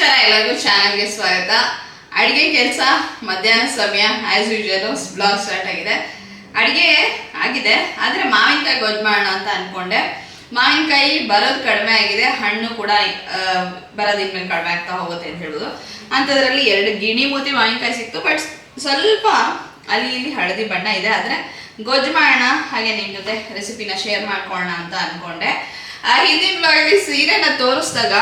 ನಮಸ್ಕಾರ ಎಲ್ಲರಿಗೂ ಚಾನಲ್ಗೆ ಸ್ವಾಗತ. ಅಡುಗೆ ಕೆಲಸ ಮಧ್ಯಾಹ್ನ ಸಮಯ ಆಸ್ ಯೂಶುವಲ್ ಬ್ಲಾಗ್ ಸ್ಟಾರ್ಟ್ ಆಗಿದೆ. ಅಡುಗೆ ಆಗಿದೆ, ಆದರೆ ಮಾವಿನಕಾಯಿ ಗೊಜ್ಜು ಮಾಡೋಣ ಅಂತ ಅನ್ಕೊಂಡೆ. ಮಾವಿನಕಾಯಿ ಬರೋದು ಕಡಿಮೆ ಆಗಿದೆ, ಹಣ್ಣು ಕೂಡ ಬರೋದು ಇನ್ಮೇಲೆ ಕಡಿಮೆ ಆಗ್ತಾ ಹೋಗುತ್ತೆ ಅಂತ ಹೇಳೋದು. ಅಂಥದ್ರಲ್ಲಿ 2 ಗಿಣಿ ಮೂತಿ ಮಾವಿನಕಾಯಿ ಸಿಕ್ತು, ಬಟ್ ಸ್ವಲ್ಪ ಅಲ್ಲಿ ಇಲ್ಲಿ ಹಳದಿ ಬಣ್ಣ ಇದೆ. ಆದರೆ ಗೊಜ್ಜು ಮಾಡೋಣ, ಹಾಗೆ ನಿಮ್ಮ ಜೊತೆ ರೆಸಿಪಿನ ಶೇರ್ ಮಾಡ್ಕೊಳ್ಳೋಣ ಅಂತ ಅನ್ಕೊಂಡೆ. ಹಿಂದಿನ ಬ್ಲಾಗಲ್ಲಿ ಸೀರೆನ ತೋರಿಸಿದಾಗ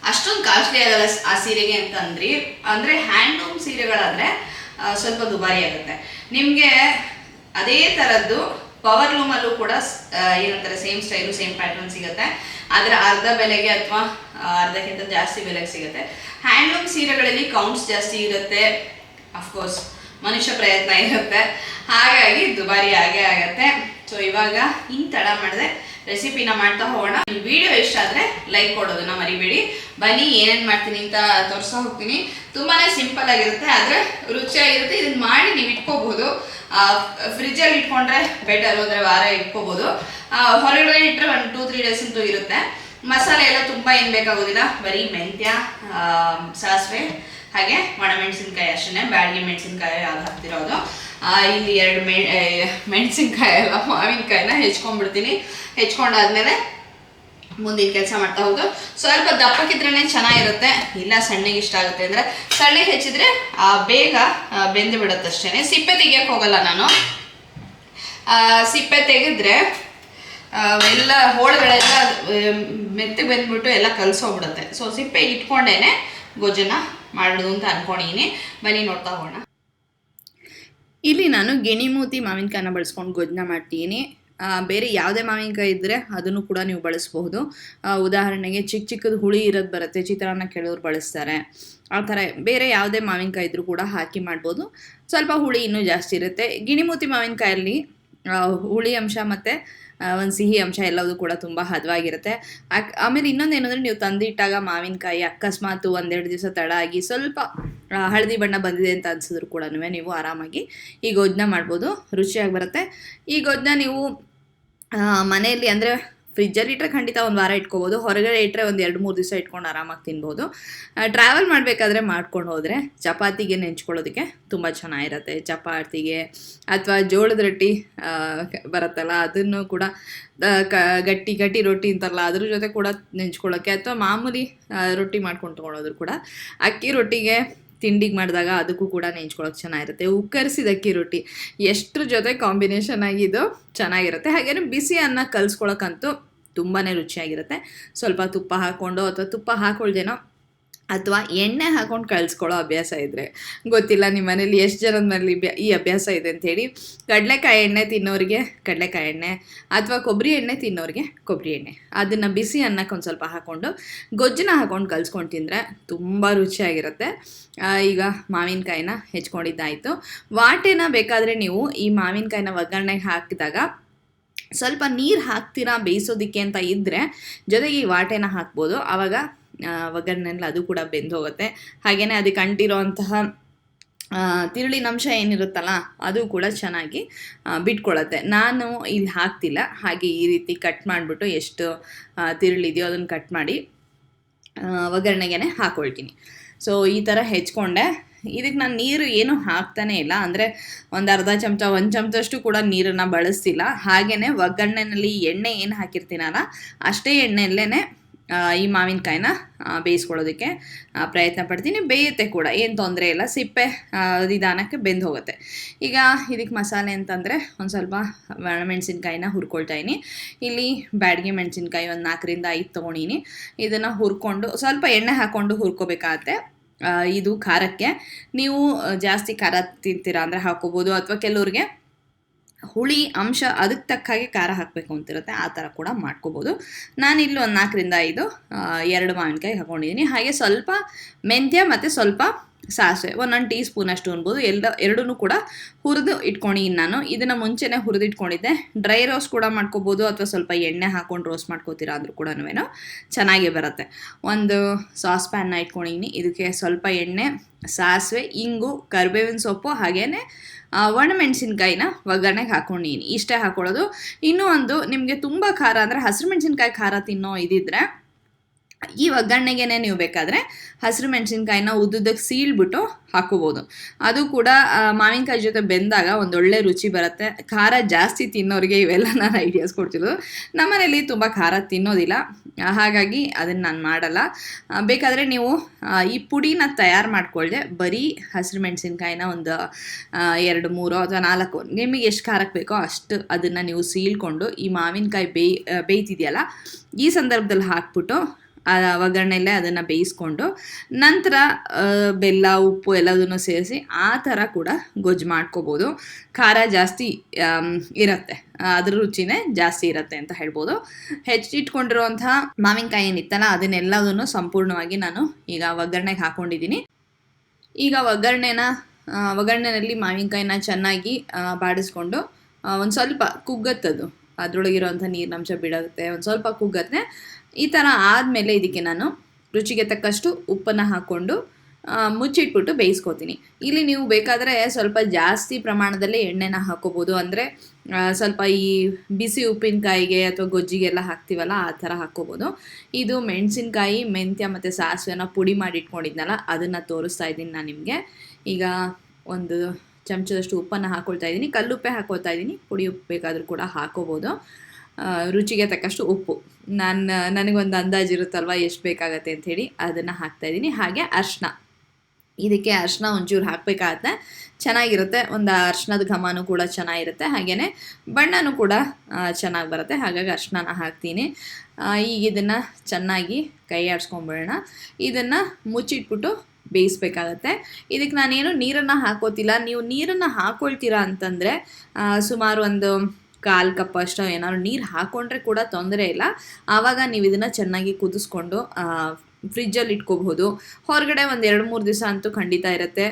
ಅಷ್ಟೊಂದು ಕಾಸ್ಟ್ಲಿ ಆಗಲ್ಲ ಆ ಸೀರೆಗೆ ಅಂತಂದ್ರಿ. ಅಂದರೆ ಹ್ಯಾಂಡ್ಲೂಮ್ ಸೀರೆಗಳಾದರೆ ಸ್ವಲ್ಪ ದುಬಾರಿ ಆಗುತ್ತೆ. ನಿಮಗೆ ಅದೇ ಥರದ್ದು ಪವರ್ ಲೂಮಲ್ಲೂ ಕೂಡ ಏನಂತಾರೆ ಸೇಮ್ ಸ್ಟೈಲು ಸೇಮ್ ಪ್ಯಾಟರ್ನ್ ಸಿಗುತ್ತೆ, ಆದರೆ ಅರ್ಧ ಬೆಲೆಗೆ ಅಥವಾ ಅರ್ಧಕ್ಕಿಂತ ಜಾಸ್ತಿ ಬೆಲೆಗೆ ಸಿಗುತ್ತೆ. ಹ್ಯಾಂಡ್ಲೂಮ್ ಸೀರೆಗಳಲ್ಲಿ ಕೌಂಟ್ಸ್ ಜಾಸ್ತಿ ಇರುತ್ತೆ, ಅಫ್ಕೋರ್ಸ್ ಮನುಷ್ಯ ಪ್ರಯತ್ನ ಇರುತ್ತೆ, ಹಾಗಾಗಿ ದುಬಾರಿ ಆಗೇ ಆಗುತ್ತೆ. ಸೊ ಇವಾಗ ಹಿಂಗೆ ತಡ ಮಾಡಿದೆ, ರೆಸಿಪಿನ ಮಾಡ್ತಾ ಹೋಗೋಣ. ವಿಡಿಯೋ ಇಷ್ಟ ಆದರೆ ಲೈಕ್ ಕೊಡೋದನ್ನ ಮರಿಬೇಡಿ. ಬನ್ನಿ ಏನೇನು ಮಾಡ್ತೀನಿ ಅಂತ ತೋರಿಸ್ತಾ ಹೋಗ್ತೀನಿ. ತುಂಬಾ ಸಿಂಪಲ್ ಆಗಿರುತ್ತೆ, ಆದರೆ ರುಚಿಯಾಗಿರುತ್ತೆ. ಇದನ್ನ ಮಾಡಿ ನೀವು ಇಟ್ಕೋಬಹುದು. ಫ್ರಿಜ್ಜಲ್ಲಿ ಇಟ್ಕೊಂಡ್ರೆ ಬೆಟರ್, ಅಂದರೆ ವಾರ ಇಟ್ಕೋಬಹುದು. ಹೊರಗಡೆ ಇಟ್ಟರೆ 1-2-3 ಡೇಸ್ ಅಂತೂ ಇರುತ್ತೆ. ಮಸಾಲೆ ಎಲ್ಲ ತುಂಬ ಏನು ಬೇಕಾಗೋದಿಲ್ಲ, ಬರೀ ಮೆಂತ್ಯ, ಸಾಸಿವೆ ಹಾಗೆ ಒಣಮೆಣಸಿನ್ಕಾಯಿ ಅಷ್ಟೇ. ಬ್ಯಾಡಗಿ ಮೆಣಸಿನ್ಕಾಯಿ ಯಾವ್ದು ಹಾಕ್ತಿರೋದು. ಇಲ್ಲಿ 2 ಮೆಣಸಿನ್ಕಾಯಿ ಎಲ್ಲ ಮಾವಿನಕಾಯಿನ ಹೆಚ್ಕೊಂಡ್ಬಿಡ್ತೀನಿ. ಹೆಚ್ಕೊಂಡಾದ್ಮೇಲೆ ಮುಂದಿನ ಕೆಲಸ ಮಾಡ್ತಾ ಹೋಗೋದು. ಸ್ವಲ್ಪ ದಪ್ಪಕ್ಕಿದ್ರೇ ಚೆನ್ನಾಗಿರುತ್ತೆ, ಇಲ್ಲ ಸಣ್ಣಗೆ ಇಷ್ಟ ಆಗುತ್ತೆ. ಅಂದರೆ ಸಣ್ಣಗೆ ಹೆಚ್ಚಿದ್ರೆ ಬೇಗ ಬೆಂದು ಬಿಡುತ್ತೆ ಅಷ್ಟೇ. ಸಿಪ್ಪೆ ತೆಗಿಯೋಕ್ಕೆ ಹೋಗಲ್ಲ ನಾನು. ಸಿಪ್ಪೆ ತೆಗೆದ್ರೆ ಎಲ್ಲ ಹೋಳುಗಳೆಲ್ಲ ಮೆತ್ತಗೆ ಬೆಂದ್ಬಿಟ್ಟು ಎಲ್ಲ ಕಲಸೋಗ್ಬಿಡುತ್ತೆ. ಸೊ ಸಿಪ್ಪೆ ಇಟ್ಕೊಂಡೇನೆ ಗೊಜ್ಜನ್ನ ಮಾಡೋದು ಅಂತ ಅನ್ಕೊಂಡಿದ್ದೀನಿ. ಬನ್ನಿ ನೋಡ್ತಾ ಹೋಗೋಣ. ಇಲ್ಲಿ ನಾನು ಗಿಣಿಮೂತಿ ಮಾವಿನಕಾಯಿನ ಬಳಸ್ಕೊಂಡು ಗೊಜ್ಜನ್ನ ಮಾಡ್ತೀನಿ. ಬೇರೆ ಯಾವುದೇ ಮಾವಿನಕಾಯಿ ಇದ್ದರೆ ಅದನ್ನು ಕೂಡ ನೀವು ಬಳಸಬಹುದು. ಉದಾಹರಣೆಗೆ ಚಿಕ್ಕದು ಹುಳಿ ಇರೋದು ಬರುತ್ತೆ, ಚಿತ್ರಾನ್ನ ಕೆಲವರು ಬಳಸ್ತಾರೆ. ಆ ಥರ ಬೇರೆ ಯಾವುದೇ ಮಾವಿನಕಾಯಿ ಇದ್ದರೂ ಕೂಡ ಹಾಕಿ ಮಾಡ್ಬೋದು. ಸ್ವಲ್ಪ ಹುಳಿ ಇನ್ನೂ ಜಾಸ್ತಿ ಇರುತ್ತೆ. ಗಿಣಿಮೂತಿ ಮಾವಿನಕಾಯಲ್ಲಿ ಹುಳಿ ಅಂಶ ಮತ್ತು ಒಂದು ಸಿಹಿ ಅಂಶ ಎಲ್ಲವೂ ಕೂಡ ತುಂಬ ಹದವಾಗಿರುತ್ತೆ. ಆಮೇಲೆ ಇನ್ನೊಂದು ಏನಂದರೆ, ನೀವು ತಂದಿಟ್ಟಾಗ ಮಾವಿನಕಾಯಿ ಅಕಸ್ಮಾತ್ 1-2 ದಿವಸ ತಡ ಆಗಿ ಸ್ವಲ್ಪ ಹಳದಿ ಬಣ್ಣ ಬಂದಿದೆ ಅಂತ ಅನ್ಸಿದ್ರು ಕೂಡ ನೀವು ಆರಾಮಾಗಿ ಈ ಗೊಜ್ಜನ್ನ ಮಾಡ್ಬೋದು, ರುಚಿಯಾಗಿ ಬರುತ್ತೆ. ಈ ಗೊಜ್ಜನ್ನ ನೀವು ಮನೆಯಲ್ಲಿ ಅಂದರೆ ಫ್ರಿಜ್ಜಲ್ಲಿ ಇಟ್ಟರೆ ಖಂಡಿತ 1 ವಾರ ಇಟ್ಕೋಬೋದು. ಹೊರಗಡೆ ಇಟ್ಟರೆ 1-2-3 ದಿವಸ ಇಟ್ಕೊಂಡು ಆರಾಮಾಗಿ ತಿನ್ಬೋದು. ಟ್ರಾವೆಲ್ ಮಾಡಬೇಕಾದ್ರೆ ಮಾಡ್ಕೊಂಡು ಹೋದರೆ ಚಪಾತಿಗೆ ನೆಂಚ್ಕೊಳ್ಳೋದಕ್ಕೆ ತುಂಬ ಚೆನ್ನಾಗಿರುತ್ತೆ. ಚಪಾತಿಗೆ ಅಥವಾ ಜೋಳದ ರೊಟ್ಟಿ ಬರುತ್ತಲ್ಲ, ಅದನ್ನು ಕೂಡ ಗಟ್ಟಿ ರೊಟ್ಟಿ ಅಂತಾರಲ್ಲ, ಅದ್ರ ಜೊತೆ ಕೂಡ ನೆಂಚ್ಕೊಳ್ಳೋಕ್ಕೆ, ಅಥವಾ ಮಾಮೂಲಿ ರೊಟ್ಟಿ ಮಾಡ್ಕೊಂಡು ತೊಗೊಳೋದ್ರು ಕೂಡ ಅಕ್ಕಿ ರೊಟ್ಟಿಗೆ ತಿಂಡಿಗೆ ಮಾಡಿದಾಗ ಅದಕ್ಕೂ ಕೂಡ ನೆಂಚ್ಕೊಳ್ಳೋಕೆ ಚೆನ್ನಾಗಿರುತ್ತೆ. ಉಕ್ಕರಿಸಿದ ಅಕ್ಕಿ ರೊಟ್ಟಿ ಎಷ್ಟ್ರ ಜೊತೆ ಕಾಂಬಿನೇಷನ್ ಆಗಿದ್ದು ಚೆನ್ನಾಗಿರುತ್ತೆ. ಹಾಗೇನೆ ಬಿಸಿ ಅನ್ನ ಕಲಿಸ್ಕೊಳ್ಳೋಕ್ಕಂತೂ ತುಂಬಾ ರುಚಿಯಾಗಿರುತ್ತೆ. ಸ್ವಲ್ಪ ತುಪ್ಪ ಹಾಕ್ಕೊಂಡು, ಅಥವಾ ತುಪ್ಪ ಹಾಕೊಳ್ದೇನೋ ಅಥವಾ ಎಣ್ಣೆ ಹಾಕ್ಕೊಂಡು ಕಳಿಸ್ಕೊಳ್ಳೋ ಅಭ್ಯಾಸ ಇದ್ದರೆ, ಗೊತ್ತಿಲ್ಲ ನಿಮ್ಮ ಮನೇಲಿ ಎಷ್ಟು ಜನದ ಮನೇಲಿ ಈ ಅಭ್ಯಾಸ ಇದೆ ಅಂಥೇಳಿ. ಕಡಲೆಕಾಯಿ ಎಣ್ಣೆ ತಿನ್ನೋರಿಗೆ ಕಡಲೆಕಾಯಿ ಎಣ್ಣೆ, ಅಥವಾ ಕೊಬ್ಬರಿ ಎಣ್ಣೆ ತಿನ್ನೋರಿಗೆ ಕೊಬ್ಬರಿ ಎಣ್ಣೆ, ಅದನ್ನು ಬಿಸಿ ಅನ್ನಕ್ಕೆ ಒಂದು ಸ್ವಲ್ಪ ಹಾಕ್ಕೊಂಡು ಗೊಜ್ಜನ್ನ ಹಾಕ್ಕೊಂಡು ಕಲಿಸ್ಕೊಂಡು ತಿಂದರೆ ತುಂಬ ರುಚಿಯಾಗಿರುತ್ತೆ. ಈಗ ಮಾವಿನಕಾಯಿನ ಹೆಚ್ಕೊಂಡಿದ್ದಾಯಿತು. ವಾಟೆನ ಬೇಕಾದರೆ ನೀವು ಈ ಮಾವಿನಕಾಯಿನ ಒಗ್ಗರಣೆಗೆ ಹಾಕಿದಾಗ ಸ್ವಲ್ಪ ನೀರು ಹಾಕ್ತೀರಾ ಬೇಯಿಸೋದಕ್ಕೆ ಅಂತ ಇದ್ದರೆ, ಜೊತೆಗೆ ಈ ವಾಟೆನ ಹಾಕ್ಬೋದು. ಆವಾಗ ಒಗ್ಗರಣೆಲ್ಲ ಅದು ಕೂಡ ಬೆಂದು ಹೋಗುತ್ತೆ. ಹಾಗೆಯೇ ಅದಕ್ಕೆ ಅಂಟಿರೋ ಅಂತಹ ತಿರುಳಿನ ಅಂಶ ಏನಿರುತ್ತಲ್ಲ ಅದು ಕೂಡ ಚೆನ್ನಾಗಿ ಬಿಟ್ಕೊಳ್ಳುತ್ತೆ. ನಾನು ಇಲ್ಲಿ ಹಾಕ್ತಿಲ್ಲ, ಹಾಗೆ ಈ ರೀತಿ ಕಟ್ ಮಾಡಿಬಿಟ್ಟು ಎಷ್ಟು ತಿರುಳಿದೆಯೋ ಅದನ್ನು ಕಟ್ ಮಾಡಿ ಒಗ್ಗರಣೆಗೆ ಹಾಕ್ಕೊಳ್ತೀನಿ. ಸೊ ಈ ಥರ ಹೆಚ್ಕೊಂಡೆ. ಇದಕ್ಕೆ ನಾನು ನೀರು ಏನೂ ಹಾಕ್ತಾನೆ ಇಲ್ಲ, ಅಂದರೆ 1/2 ಚಮಚ 1 ಚಮಚಷ್ಟು ಕೂಡ ನೀರನ್ನು ಬಳಸ್ತಿಲ್ಲ. ಹಾಗೆಯೇ ಒಗ್ಗರಣೆಯಲ್ಲಿ ಎಣ್ಣೆ ಏನು ಹಾಕಿರ್ತೀನಲ್ಲ ಅಷ್ಟೇ ಎಣ್ಣೆಯಲ್ಲೇ ಈ ಮಾವಿನಕಾಯಿನ ಬೇಯಿಸ್ಕೊಳ್ಳೋದಕ್ಕೆ ಪ್ರಯತ್ನ ಪಡ್ತೀನಿ. ಬೇಯುತ್ತೆ ಕೂಡ, ಏನು ತೊಂದರೆ ಇಲ್ಲ. ಸಿಪ್ಪೆ ನಿಧಾನಕ್ಕೆ ಬೆಂದು ಹೋಗುತ್ತೆ. ಈಗ ಇದಕ್ಕೆ ಮಸಾಲೆ ಅಂತಂದರೆ ಒಂದು ಸ್ವಲ್ಪ ಮೆಣಸಿನ್ಕಾಯಿನ ಹುರ್ಕೊಳ್ತಾಯಿನಿ. ಇಲ್ಲಿ ಬ್ಯಾಡಗಿ ಮೆಣಸಿನ್ಕಾಯಿ 4-5 ತೊಗೊಂಡಿನಿ. ಇದನ್ನು ಹುರ್ಕೊಂಡು ಸ್ವಲ್ಪ ಎಣ್ಣೆ ಹಾಕ್ಕೊಂಡು ಹುರ್ಕೋಬೇಕಾಗತ್ತೆ. ಇದು ಖಾರಕ್ಕೆ ನೀವು ಜಾಸ್ತಿ ಖಾರ ತಿಂತೀರಾ ಅಂದರೆ ಹಾಕ್ಕೋಬೋದು, ಅಥವಾ ಕೆಲವ್ರಿಗೆ ಹುಳಿ ಅಂಶ ಅದಕ್ಕೆ ತಕ್ಕ ಹಾಗೆ ಖಾರ ಹಾಕಬೇಕು ಅಂತಿರುತ್ತೆ, ಆ ಥರ ಕೂಡ ಮಾಡ್ಕೋಬೋದು. ನಾನಿಲ್ಲಿ 4-5 2 ಮಾವಿನಕಾಯಿ ಹಾಕ್ಕೊಂಡಿದ್ದೀನಿ. ಹಾಗೆ ಸ್ವಲ್ಪ ಮೆಂತ್ಯ ಮತ್ತು ಸ್ವಲ್ಪ ಸಾಸಿವೆ 1 ಟೀ ಸ್ಪೂನ್ ಅಷ್ಟು ಅನ್ಬೋದು. ಎರಡೂ ಕೂಡ ಹುರಿದು ಇಟ್ಕೊಂಡಿದ್ದೀನಿ ನಾನು. ಇದನ್ನು ಮುಂಚೆನೇ ಹುರಿದಿಟ್ಕೊಂಡಿದ್ದೆ. ಡ್ರೈ ರೋಸ್ಟ್ ಕೂಡ ಮಾಡ್ಕೋಬೋದು, ಅಥವಾ ಸ್ವಲ್ಪ ಎಣ್ಣೆ ಹಾಕ್ಕೊಂಡು ರೋಸ್ಟ್ ಮಾಡ್ಕೋತೀರಾ ಅಂದರೂ ಕೂಡ ಚೆನ್ನಾಗೇ ಬರುತ್ತೆ. ಒಂದು ಸಾಸ್ ಪ್ಯಾನ್ನ ಇಟ್ಕೊಂಡಿದ್ದೀನಿ. ಇದಕ್ಕೆ ಸ್ವಲ್ಪ ಎಣ್ಣೆ, ಸಾಸಿವೆ, ಇಂಗು, ಕರಿಬೇವಿನ ಸೊಪ್ಪು, ಹಾಗೆಯೇ ಒಣಮೆಣಸಿನ್ಕಾಯಿನ ಒಗ್ಗರಣೆಗೆ ಹಾಕ್ಕೊಂಡಿದ್ದೀನಿ. ಇಷ್ಟೇ ಹಾಕ್ಕೊಳ್ಳೋದು. ಇನ್ನೂ ಒಂದು, ನಿಮಗೆ ತುಂಬ ಖಾರ ಅಂದರೆ ಹಸಿರು ಮೆಣಸಿನ್ಕಾಯಿ ಖಾರ ತಿನ್ನೋ ಇದಿದ್ರೆ ಈ ಒಗ್ಗರಣೆಗೆ ನೀವು ಬೇಕಾದರೆ ಹಸಿರು ಮೆಣಸಿನ್ಕಾಯಿನ ಉದ್ದುದ್ದಕ್ಕೆ ಸೀಳ್ಬಿಟ್ಟು ಹಾಕೋಬೋದು. ಅದು ಕೂಡ ಮಾವಿನಕಾಯಿ ಜೊತೆ ಬೆಂದಾಗ ಒಂದೊಳ್ಳೆ ರುಚಿ ಬರುತ್ತೆ. ಖಾರ ಜಾಸ್ತಿ ತಿನ್ನೋರಿಗೆ ಇವೆಲ್ಲ ನಾನು ಐಡಿಯಾಸ್ ಕೊಡ್ತಿರೋದು. ನಮ್ಮನೇಲಿ ತುಂಬ ಖಾರ ತಿನ್ನೋದಿಲ್ಲ, ಹಾಗಾಗಿ ಅದನ್ನು ನಾನು ಮಾಡಲ್ಲ. ಬೇಕಾದರೆ ನೀವು ಈ ಪುಡಿನ ತಯಾರು ಮಾಡ್ಕೊಳ್ಳದೆ ಬರೀ ಹಸಿರು ಮೆಣಸಿನ್ಕಾಯಿನ ಒಂದು 2, 3 ಅಥವಾ 4 ನಿಮಗೆ ಎಷ್ಟು ಖಾರಕ್ಕೆ ಬೇಕೋ ಅಷ್ಟು ಅದನ್ನು ನೀವು ಸೀಳ್ಕೊಂಡು ಈ ಮಾವಿನಕಾಯಿ ಬೇಯ್ತಿದೆಯಲ್ಲ ಈ ಸಂದರ್ಭದಲ್ಲಿ ಹಾಕ್ಬಿಟ್ಟು ಒಗ್ಗರಣೆಯಲ್ಲೇ ಅದನ್ನು ಬೇಯಿಸ್ಕೊಂಡು ನಂತರ ಬೆಲ್ಲ ಉಪ್ಪು ಎಲ್ಲದನ್ನು ಸೇರಿಸಿ ಆ ಥರ ಕೂಡ ಗೊಜ್ಜು ಮಾಡ್ಕೋಬೋದು. ಖಾರ ಜಾಸ್ತಿ ಇರುತ್ತೆ, ಅದ್ರ ರುಚಿನೇ ಜಾಸ್ತಿ ಇರುತ್ತೆ ಅಂತ ಹೇಳ್ಬೋದು. ಹೆಚ್ಚಿಟ್ಕೊಂಡಿರುವಂತಹ ಮಾವಿನಕಾಯಿ ಏನಿತ್ತಲ್ಲ ಅದನ್ನೆಲ್ಲದನ್ನು ಸಂಪೂರ್ಣವಾಗಿ ನಾನು ಈಗ ಒಗ್ಗರಣೆಗೆ ಹಾಕ್ಕೊಂಡಿದ್ದೀನಿ. ಈಗ ಒಗ್ಗರಣೆಯಲ್ಲಿ ಮಾವಿನಕಾಯಿನ ಚೆನ್ನಾಗಿ ಬಾಡಿಸ್ಕೊಂಡು ಒಂದು ಸ್ವಲ್ಪ ಕುಗ್ಗತ್ತದು, ಅದರೊಳಗಿರೋಂಥ ನೀರಿನಂಶ ಬಿಡುತ್ತೆ, ಒಂದು ಸ್ವಲ್ಪ ಕುಗ್ಗತ್ತೆ. ಈ ಥರ ಆದಮೇಲೆ ಇದಕ್ಕೆ ನಾನು ರುಚಿಗೆ ತಕ್ಕಷ್ಟು ಉಪ್ಪನ್ನು ಹಾಕ್ಕೊಂಡು ಮುಚ್ಚಿಟ್ಬಿಟ್ಟು ಬೇಯಿಸ್ಕೊತೀನಿ. ಇಲ್ಲಿ ನೀವು ಬೇಕಾದರೆ ಸ್ವಲ್ಪ ಜಾಸ್ತಿ ಪ್ರಮಾಣದಲ್ಲಿ ಎಣ್ಣೆನ ಹಾಕೋಬೋದು, ಅಂದರೆ ಸ್ವಲ್ಪ ಈ ಬಿಸಿ ಉಪ್ಪಿನಕಾಯಿಗೆ ಅಥವಾ ಗೊಜ್ಜಿಗೆಲ್ಲ ಹಾಕ್ತೀವಲ್ಲ ಆ ಥರ ಹಾಕ್ಕೋಬೋದು. ಇದು ಮೆಣಸಿನ್ಕಾಯಿ, ಮೆಂತ್ಯ ಮತ್ತು ಸಾಸಿವೆನ ಪುಡಿ ಮಾಡಿ ಇಟ್ಕೊಂಡಿದ್ನಲ್ಲ ಅದನ್ನು ತೋರಿಸ್ತಾ ಇದ್ದೀನಿ ನಾನು ನಿಮಗೆ. ಈಗ ಒಂದು ಚಮಚದಷ್ಟು ಉಪ್ಪನ್ನು ಹಾಕ್ಕೊಳ್ತಾ ಇದ್ದೀನಿ, ಕಲ್ಲುಪ್ಪೆ ಹಾಕ್ಕೊಳ್ತಾ ಇದ್ದೀನಿ, ಪುಡಿ ಉಪ್ಪು ಬೇಕಾದರೂ ಕೂಡ ಹಾಕೋಬೋದು. ರುಚಿಗೆ ತಕ್ಕಷ್ಟು ಉಪ್ಪು ನನಗೊಂದು ಅಂದಾಜು ಇರುತ್ತಲ್ವ ಎಷ್ಟು ಬೇಕಾಗತ್ತೆ ಅಂಥೇಳಿ ಅದನ್ನು ಹಾಕ್ತಾಯಿದ್ದೀನಿ. ಹಾಗೆ ಅರಿಶಿನ, ಇದಕ್ಕೆ ಅರಿಶಿನ ಒಂಚೂರು ಹಾಕಬೇಕಾಗತ್ತೆ, ಚೆನ್ನಾಗಿರುತ್ತೆ. ಒಂದು ಅರಿಶಿನದ ಘಮನೂ ಕೂಡ ಚೆನ್ನಾಗಿರುತ್ತೆ, ಹಾಗೆಯೇ ಬಣ್ಣನೂ ಕೂಡ ಚೆನ್ನಾಗಿ ಬರುತ್ತೆ, ಹಾಗಾಗಿ ಅರಿಶಿನ ಹಾಕ್ತೀನಿ. ಈಗ ಇದನ್ನು ಚೆನ್ನಾಗಿ ಕೈ ಆಡಿಸ್ಕೊಂಬಿಡೋಣ. ಇದನ್ನು ಮುಚ್ಚಿಟ್ಬಿಟ್ಟು ಬೇಯಿಸ್ಬೇಕಾಗತ್ತೆ. ಇದಕ್ಕೆ ನಾನೇನು ನೀರನ್ನು ಹಾಕೋತಿಲ್ಲ. ನೀವು ನೀರನ್ನು ಹಾಕ್ಕೊಳ್ತೀರಾ ಅಂತಂದರೆ ಸುಮಾರು ಒಂದು 1/4 ಕಪ್ ಅಷ್ಟು ಏನಾದ್ರು ನೀರು ಹಾಕ್ಕೊಂಡ್ರೆ ಕೂಡ ತೊಂದರೆ ಇಲ್ಲ. ಆವಾಗ ನೀವು ಇದನ್ನು ಚೆನ್ನಾಗಿ ಕುದಿಸ್ಕೊಂಡು ಫ್ರಿಜ್ಜಲ್ಲಿ ಇಟ್ಕೋಬಹುದು. ಹೊರಗಡೆ ಒಂದು 2-3 ದಿವಸ ಅಂತೂ ಖಂಡಿತ ಇರುತ್ತೆ.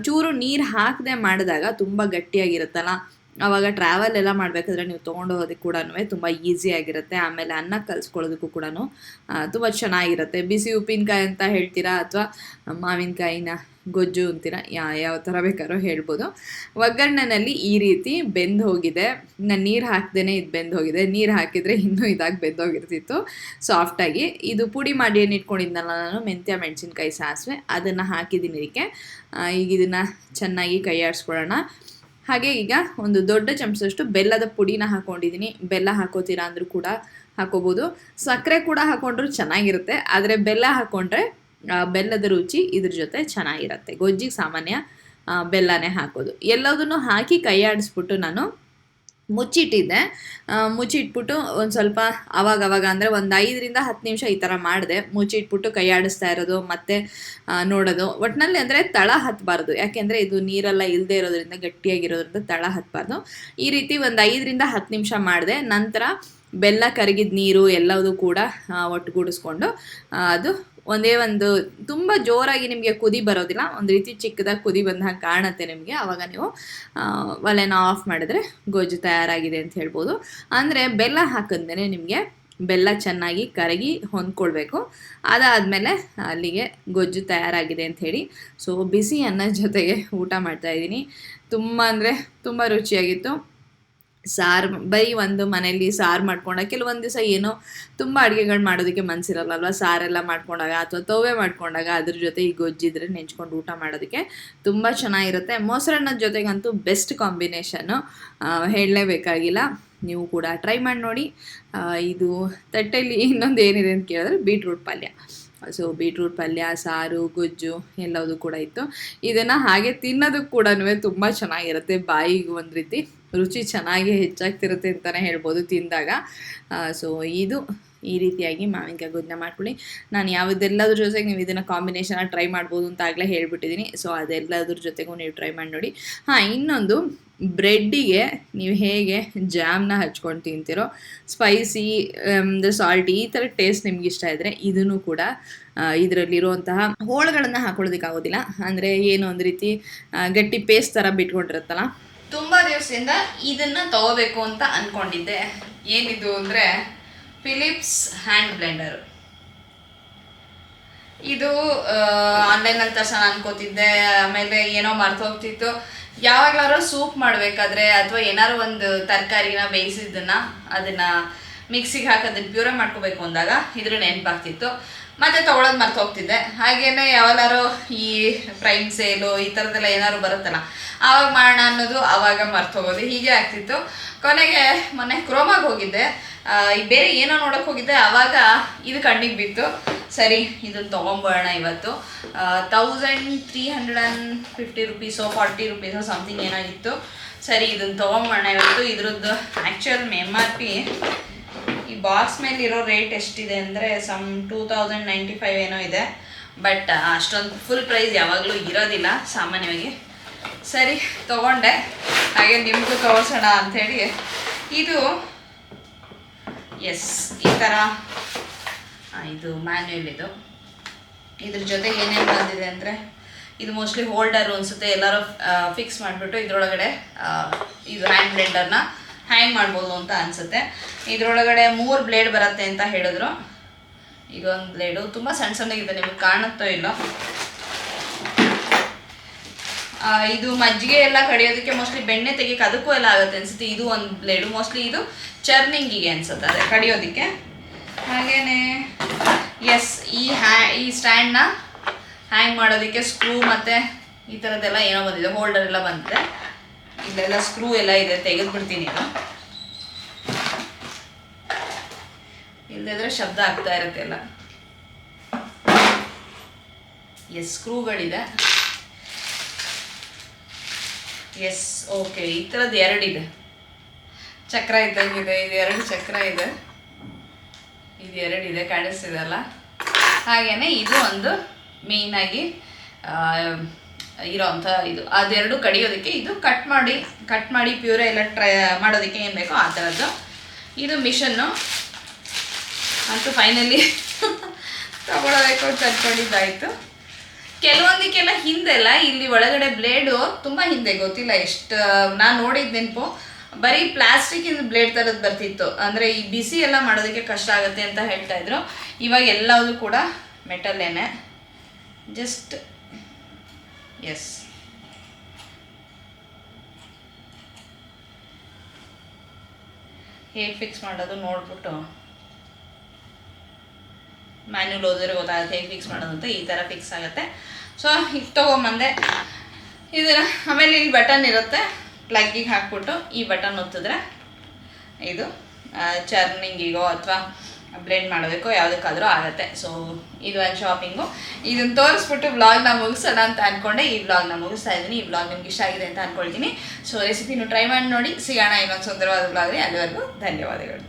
ಚೂರು ನೀರು ಹಾಕದೆ ಮಾಡಿದಾಗ ತುಂಬ ಗಟ್ಟಿಯಾಗಿರುತ್ತಲ್ಲ, ಆವಾಗ ಟ್ರಾವೆಲ್ ಎಲ್ಲ ಮಾಡಬೇಕಾದ್ರೆ ನೀವು ತೊಗೊಂಡು ಹೋಗೋದಕ್ಕೆ ಕೂಡ ತುಂಬ ಈಸಿಯಾಗಿರುತ್ತೆ. ಆಮೇಲೆ ಅನ್ನ ಕಲಿಸ್ಕೊಳ್ಳೋದಕ್ಕೂ ಕೂಡ ತುಂಬ ಚೆನ್ನಾಗಿರುತ್ತೆ. ಬಿಸಿ ಉಪ್ಪಿನಕಾಯಿ ಅಂತ ಹೇಳ್ತೀರಾ ಅಥವಾ ಮಾವಿನಕಾಯಿನ ಗೊಜ್ಜು ಅಂತೀರ, ಯಾವ ಥರ ಬೇಕಾದ್ರೂ ಹೇಳ್ಬೋದು. ಒಗ್ಗರಣೆನಲ್ಲಿ ಈ ರೀತಿ ಬೆಂದು ಹೋಗಿದೆ. ನಾನು ನೀರು ಹಾಕ್ದೇ ಇದು ಬೆಂದು ಹೋಗಿದೆ. ನೀರು ಹಾಕಿದರೆ ಇನ್ನೂ ಇದಾಗಿ ಬೆಂದೋಗಿರ್ತಿತ್ತು ಸಾಫ್ಟಾಗಿ. ಇದು ಪುಡಿ ಮಾಡಿ ಏನು ಇಟ್ಕೊಂಡಿದ್ನಲ್ಲ ನಾನು, ಮೆಂತ್ಯ, ಮೆಣಸಿನ್ಕಾಯಿ, ಸಾಸಿವೆ, ಅದನ್ನು ಹಾಕಿದ್ದೀನಿ ಇದಕ್ಕೆ. ಈಗ ಇದನ್ನು ಚೆನ್ನಾಗಿ ಕೈ ಆಡಿಸ್ಕೊಳ್ಳೋಣ. ಹಾಗೆ ಈಗ ಒಂದು ದೊಡ್ಡ ಚಮಚದಷ್ಟು ಬೆಲ್ಲದ ಪುಡಿನ ಹಾಕ್ಕೊಂಡಿದ್ದೀನಿ. ಬೆಲ್ಲ ಹಾಕೋತೀರಾ ಅಂದರೂ ಕೂಡ ಹಾಕೋಬೋದು, ಸಕ್ಕರೆ ಕೂಡ ಹಾಕ್ಕೊಂಡ್ರೂ ಚೆನ್ನಾಗಿರುತ್ತೆ. ಆದರೆ ಬೆಲ್ಲ ಹಾಕ್ಕೊಂಡ್ರೆ ಬೆಲ್ಲದ ರುಚಿ ಇದ್ರ ಜೊತೆ ಚೆನ್ನಾಗಿರುತ್ತೆ. ಗೊಜ್ಜಿಗೆ ಸಾಮಾನ್ಯ ಬೆಲ್ಲನೇ ಹಾಕೋದು. ಎಲ್ಲದನ್ನು ಹಾಕಿ ಕೈ ಆಡಿಸ್ಬಿಟ್ಟು ನಾನು ಮುಚ್ಚಿಟ್ಟಿದ್ದೆ. ಮುಚ್ಚಿಟ್ಬಿಟ್ಟು ಒಂದು ಸ್ವಲ್ಪ ಅವಾಗವಾಗ ಅಂದರೆ ಒಂದು 5-10 ನಿಮಿಷ ಈ ಥರ ಮಾಡಿದೆ. ಮುಚ್ಚಿಟ್ಬಿಟ್ಟು ಕೈ ಆಡಿಸ್ತಾ ಇರೋದು ಮತ್ತು ನೋಡೋದು. ಒಟ್ಟಿನಲ್ಲಿ ಅಂದರೆ ತಳ ಹತ್ತಬಾರ್ದು, ಯಾಕೆಂದರೆ ಇದು ನೀರೆಲ್ಲ ಇಲ್ಲದೆ ಇರೋದ್ರಿಂದ ಗಟ್ಟಿಯಾಗಿರೋದ್ರಿಂದ ತಳ ಹತ್ತಬಾರ್ದು. ಈ ರೀತಿ ಒಂದು 5-10 ನಿಮಿಷ ಮಾಡಿದೆ. ನಂತರ ಬೆಲ್ಲ ಕರಗಿದ ನೀರು ಎಲ್ಲದೂ ಕೂಡ ಒಟ್ಟುಗೂಡಿಸ್ಕೊಂಡು ಅದು ಒಂದು ತುಂಬ ಜೋರಾಗಿ ನಿಮಗೆ ಕುದಿ ಬರೋದಿಲ್ಲ, ಒಂದು ರೀತಿ ಚಿಕ್ಕದಾಗಿ ಕುದಿ ಬಂದಾಗ ಕಾಣುತ್ತೆ ನಿಮಗೆ. ಆವಾಗ ನೀವು ಒಲೆನ ಆಫ್ ಮಾಡಿದ್ರೆ ಗೊಜ್ಜು ತಯಾರಾಗಿದೆ ಅಂತ ಹೇಳ್ಬೋದು. ಅಂದರೆ ಬೆಲ್ಲ ಹಾಕಿದ್ಮೇಲೆ ನಿಮಗೆ ಬೆಲ್ಲ ಚೆನ್ನಾಗಿ ಕರಗಿ ಹೊಂದ್ಕೊಳ್ಬೇಕು. ಅದಾದಮೇಲೆ ಅಲ್ಲಿಗೆ ಗೊಜ್ಜು ತಯಾರಾಗಿದೆ ಅಂಥೇಳಿ. ಸೊ ಬಿಸಿ ಅನ್ನದ ಜೊತೆಗೆ ಊಟ ಮಾಡ್ತಾಯಿದ್ದೀನಿ. ತುಂಬ ಅಂದರೆ ತುಂಬ ರುಚಿಯಾಗಿತ್ತು. ಸಾರು ಬರೀ ಒಂದು ಮನೆಯಲ್ಲಿ ಸಾರು ಮಾಡ್ಕೊಂಡಾಗ ಕೆಲವೊಂದು ದಿವಸ ಏನೋ ತುಂಬ ಅಡುಗೆಗಳು ಮಾಡೋದಕ್ಕೆ ಮನಸ್ಸಿರಲ್ಲಲ್ವ, ಸಾರೆಲ್ಲ ಮಾಡ್ಕೊಂಡಾಗ ಅಥವಾ ತೋವೆ ಮಾಡ್ಕೊಂಡಾಗ ಅದ್ರ ಜೊತೆ ಈ ಗೊಜ್ಜಿದ್ರೆ ನೆಂಚ್ಕೊಂಡು ಊಟ ಮಾಡೋದಕ್ಕೆ ತುಂಬ ಚೆನ್ನಾಗಿರುತ್ತೆ. ಮೊಸರನ್ನದ ಜೊತೆಗಂತೂ ಬೆಸ್ಟ್ ಕಾಂಬಿನೇಷನ್ನು, ಹೇಳಲೇಬೇಕಾಗಿಲ್ಲ. ನೀವು ಕೂಡ ಟ್ರೈ ಮಾಡಿ ನೋಡಿ. ಇದು ತಟ್ಟೆಯಲ್ಲಿ ಇನ್ನೊಂದು ಏನಿದೆ ಅಂತ ಕೇಳಿದ್ರೆ ಬೀಟ್ರೂಟ್ ಪಲ್ಯ. ಸೊ ಬೀಟ್ರೂಟ್ ಪಲ್ಯ, ಸಾರು, ಗೊಜ್ಜು ಎಲ್ಲವೂ ಕೂಡ ಇತ್ತು. ಇದನ್ನು ಹಾಗೆ ತಿನ್ನೋದಕ್ಕೆ ಕೂಡ ತುಂಬ ಚೆನ್ನಾಗಿರುತ್ತೆ. ಬಾಯಿಗೆ ಒಂದು ರೀತಿ ರುಚಿ ಚೆನ್ನಾಗಿ ಹೆಚ್ಚಾಗ್ತಿರುತ್ತೆ ಅಂತಲೇ ಹೇಳ್ಬೋದು ತಿಂದಾಗ. ಸೊ ಇದು ಈ ರೀತಿಯಾಗಿ ಮಾವಿನಕಾಯಿ ಗೊಜ್ಜನ್ನ ಮಾಡ್ಕೊಳ್ಳಿ. ನಾನು ಯಾವುದೆಲ್ಲದ್ರ ಜೊತೆಗೆ ನೀವು ಇದನ್ನು ಕಾಂಬಿನೇಷನ್ ಟ್ರೈ ಮಾಡ್ಬೋದು ಅಂತ ಆಗಲೇ ಹೇಳ್ಬಿಟ್ಟಿದ್ದೀನಿ. ಸೊ ಅದೆಲ್ಲದ್ರ ಜೊತೆಗೂ ನೀವು ಟ್ರೈ ಮಾಡಿ ನೋಡಿ. ಇನ್ನೊಂದು, ಬ್ರೆಡ್ಡಿಗೆ ನೀವು ಹೇಗೆ ಜಾಮ್ನ ಹಚ್ಕೊಂಡು ತಿಂತೀರೋ, ಸ್ಪೈಸಿ ಅಂದರೆ ಸಾಲ್ಟಿ ಈ ಥರ ಟೇಸ್ಟ್ ನಿಮ್ಗೆ ಇಷ್ಟ ಇದ್ದರೆ ಇದನ್ನು ಕೂಡ ಇದರಲ್ಲಿರುವಂತಹ ಹೋಳುಗಳನ್ನು ಹಾಕೊಳ್ಳೋದಕ್ಕಾಗೋದಿಲ್ಲ. ಅಂದರೆ ಏನು ಒಂದು ರೀತಿ ಗಟ್ಟಿ ಪೇಸ್ಟ್ ಥರ ಬಿಟ್ಕೊಂಡಿರುತ್ತಲ್ಲ. ತುಂಬ ದಿವಸದಿಂದ ಇದನ್ನು ತಗೋಬೇಕು ಅಂತ ಅಂದ್ಕೊಂಡಿದ್ದೆ. ಏನಿದು ಅಂದರೆ ಫಿಲಿಪ್ಸ್ ಹ್ಯಾಂಡ್ ಬ್ಲೆಂಡರು. ಇದು ಆನ್ಲೈನಲ್ಲಿ ತರ್ಸೋಣ ಅನ್ಕೋತಿದ್ದೆ, ಆಮೇಲೆ ಏನೋ ಮರ್ತೋಗ್ತಿತ್ತು. ಯಾವಾಗಲಾದ್ರೂ ಸೂಪ್ ಮಾಡಬೇಕಾದ್ರೆ ಅಥವಾ ಏನಾದ್ರು ಒಂದು ತರಕಾರಿನ ಬೇಯಿಸಿದ್ದನ್ನು ಅದನ್ನು ಮಿಕ್ಸಿಗೆ ಹಾಕಿ ಅದನ್ನು ಪ್ಯೂರೇ ಮಾಡ್ಕೋಬೇಕು ಅಂದಾಗ ಇದ್ರ ನೆನಪಾಗ್ತಿತ್ತು, ಮತ್ತು ತೊಗೊಳೋದು ಮರ್ತು ಹೋಗ್ತಿದ್ದೆ. ಹಾಗೇನೆ ಯಾವಾಗಾರು ಈ ಪ್ರೈಮ್ ಸೇಲು ಈ ಥರದ್ದೆಲ್ಲ ಏನಾದ್ರು ಬರುತ್ತಲ್ಲ ಆವಾಗ ಮಾಡೋಣ ಅನ್ನೋದು ಆವಾಗ ಮರ್ತು ಹೋಗೋದು, ಹೀಗೆ ಆಗ್ತಿತ್ತು. ಕೊನೆಗೆ ಮೊನ್ನೆ ಕ್ರೋಮಾಗೆ ಹೋಗಿದ್ದೆ, ಬೇರೆ ಏನೋ ನೋಡೋಕೆ ಹೋಗಿದ್ದೆ, ಆವಾಗ ಇದು ಕಣ್ಣಿಗೆ ಬಿತ್ತು. ಸರಿ ಇದನ್ನು ತೊಗೊಂಬೋಣ ಇವತ್ತು. 1350 ರುಪೀಸೋ 40 ರುಪೀಸೋ ಸಮಥಿಂಗ್ ಏನಾಗಿತ್ತು. ಸರಿ ಇದನ್ನು ತೊಗೊಂಬೋಣ ಇವತ್ತು. ಇದ್ರದ್ದು ಆ್ಯಕ್ಚುಯಲ್ MRP ಈ ಬಾಕ್ಸ್ ಮೇಲೆ ಇರೋ ರೇಟ್ ಎಷ್ಟಿದೆ ಅಂದರೆ ಸಮ್ 2095 ಏನೋ ಇದೆ. ಬಟ್ ಅಷ್ಟೊಂದು ಫುಲ್ ಪ್ರೈಸ್ ಯಾವಾಗಲೂ ಇರೋದಿಲ್ಲ ಸಾಮಾನ್ಯವಾಗಿ. ಸರಿ ತೊಗೊಂಡೆ, ಹಾಗೆ ನಿಮಗೂ ತೋರಿಸೋಣ ಅಂಥೇಳಿ. ಇದು ಎಸ್ ಈ ಥರ ಇದು ಮ್ಯಾನ್ಯುಯಲ್. ಇದ್ರ ಜೊತೆ ಏನೇನು ಬಂದಿದೆ ಅಂದರೆ ಇದು ಮೋಸ್ಟ್ಲಿ ಹೋಲ್ಡರ್ ಅನಿಸುತ್ತೆ. ಎಲ್ಲರೂ ಫಿಕ್ಸ್ ಮಾಡಿಬಿಟ್ಟು ಇದರೊಳಗಡೆ ಇದು ಹ್ಯಾಂಡ್ ಬ್ಲೆಂಡರ್ನ ಹ್ಯಾಂಗ್ ಮಾಡ್ಬೋದು ಅಂತ ಅನಿಸುತ್ತೆ. ಇದರೊಳಗಡೆ 3 ಬ್ಲೇಡ್ ಬರುತ್ತೆ ಅಂತ ಹೇಳಿದ್ರು. ಇದೊಂದು ಬ್ಲೇಡು ತುಂಬ ಸಣ್ಣ ಸಣ್ಣಗಿದೆ, ನಿಮಗೆ ಕಾಣುತ್ತೋ ಇಲ್ಲೋ. ಇದು ಮಜ್ಜಿಗೆ ಎಲ್ಲ ಕಡಿಯೋದಕ್ಕೆ ಮೋಸ್ಟ್ಲಿ ಬೆಣ್ಣೆ ತೆಗಿಯೋಕ್ಕೆ ಅದಕ್ಕೂ ಎಲ್ಲ ಆಗುತ್ತೆ ಅನಿಸುತ್ತೆ. ಇದು ಒಂದು ಬ್ಲೇಡು, ಮೋಸ್ಟ್ಲಿ ಇದು ಚರ್ನಿಂಗಿಗೆ ಅನಿಸುತ್ತೆ ಅದೇ ಕಡಿಯೋದಕ್ಕೆ. ಹಾಗೇ ಎಸ್ ಈ ಸ್ಟ್ಯಾಂಡ್ನ ಹ್ಯಾಂಗ್ ಮಾಡೋದಕ್ಕೆ ಸ್ಕ್ರೂ ಮತ್ತು ಈ ಥರದ್ದೆಲ್ಲ ಏನೋ ಬಂದಿದೆ, ಹೋಲ್ಡರ್ ಎಲ್ಲ ಬಂದಿದೆ. ಇಲ್ಲೆಲ್ಲ ಸ್ಕ್ರೂ ಎಲ್ಲ ಇದೆ, ತೆಗೆದುಬಿಡ್ತೀನಿ. ಇದು ಇಲ್ಲದಿದ್ರೆ ಶಬ್ದ ಆಗ್ತಾ ಇರುತ್ತೆ ಎಲ್ಲ. ಎಸ್ ಸ್ಕ್ರೂಗಳಿದೆ. ಎಸ್ ಓಕೆ, ಈ ಥರದ್ದು 2 ಇದೆ. ಚಕ್ರ ಇದ್ದಂಗಿದೆ, ಇದು 2 ಚಕ್ರ ಇದೆ, ಇದು 2 ಇದೆ, ಕಾಣಿಸ್ತಿದೆಲ್ಲ. ಹಾಗೆಯೇ ಇದು ಒಂದು ಮೇಯ್ನಾಗಿ ಇರೋವಂಥ ಇದು, ಅದೆರಡು ಕಡಿಯೋದಕ್ಕೆ ಇದು ಕಟ್ ಮಾಡಿ ಪ್ಯೂರೇ ಎಲ್ಲ ಮಾಡೋದಕ್ಕೆ ಏನು ಬೇಕೋ ಆ ಥರದ್ದು. ಇದು ಮಿಷನ್ನು ಅಂತೂ ಫೈನಲಿ ತಗೊಳ್ಳಬೇಕು ಅಂತ ಅಂದ್ಕೊಂಡಿದ್ದಾಯಿತು. ಕೆಲವೊಂದಕ್ಕೆಲ್ಲ ಹಿಂದೆಲ್ಲ ಇಲ್ಲಿ ಒಳಗಡೆ ಬ್ಲೇಡು ತುಂಬ ಹಿಂದೆ, ಗೊತ್ತಿಲ್ಲ ಎಷ್ಟು ನಾನು ನೋಡಿದ ನೆನಪು, ಬರೀ ಪ್ಲಾಸ್ಟಿಕ್ಕಿಂದ ಬ್ಲೇಡ್ ಥರದ್ದು ಬರ್ತಿತ್ತು. ಅಂದರೆ ಈ ಬಿಸಿ ಎಲ್ಲ ಮಾಡೋದಕ್ಕೆ ಕಷ್ಟ ಆಗುತ್ತೆ ಅಂತ ಹೇಳ್ತಾಯಿದ್ರು. ಇವಾಗ ಎಲ್ಲವೂ ಕೂಡ ಮೆಟಲ್ಲೇನೆ. ಜಸ್ಟ್ ಎಸ್ ಹೇಗೆ ಫಿಕ್ಸ್ ಮಾಡೋದು ನೋಡ್ಬಿಟ್ಟು ಮ್ಯಾನ್ಯುಲ್ ಓದಿದ್ರೆ ಗೊತ್ತಾಗುತ್ತೆ ಹೇಗೆ ಫಿಕ್ಸ್ ಮಾಡೋದು ಅಂತ. ಈ ಥರ ಫಿಕ್ಸ್ ಆಗುತ್ತೆ. ಸೊ ಇದು ತೊಗೊಂಬಂದೆ. ಇದರ ಆಮೇಲೆ ಇಲ್ಲಿ ಬಟನ್ ಇರುತ್ತೆ, ಪ್ಲಗ್ಗಿಗೆ ಹಾಕ್ಬಿಟ್ಟು ಈ ಬಟನ್ ಒತ್ತಿದ್ರೆ ಇದು ಚರ್ನಿಂಗಿಗೋ ಅಥವಾ ಬ್ಲೆಂಡ್ ಮಾಡೋದಕ್ಕೋ ಯಾವುದಕ್ಕಾದರೂ ಆಗುತ್ತೆ. ಸೊ ಇದು ಒಂದು ಶಾಪಿಂಗು. ಇದನ್ನು ತೋರಿಸ್ಬಿಟ್ಟು ವ್ಲಾಗ್ನ ಮುಗಿಸೋಣ ಅಂತ ಅಂದ್ಕೊಂಡೆ ಈ ವ್ಲಾಗ್ನ ಮುಗಿಸ್ತಾ ಇದ್ದೀನಿ. ಈ ವ್ಲಾಗ್ ನಿಮ್ಗೆ ಇಷ್ಟ ಆಗಿದೆ ಅಂತ ಅಂದ್ಕೊಳ್ತೀನಿ. ಸೊ ರೆಸಿಪಿನೂ ಟ್ರೈ ಮಾಡಿ ನೋಡಿ. ಸಿಗೋಣ ಇನ್ನೊಂದು ಸುಂದರವಾದ ವ್ಲಾಗ್ರಿ. ಅಲ್ಲಿವರೆಗೂ ಧನ್ಯವಾದಗಳು.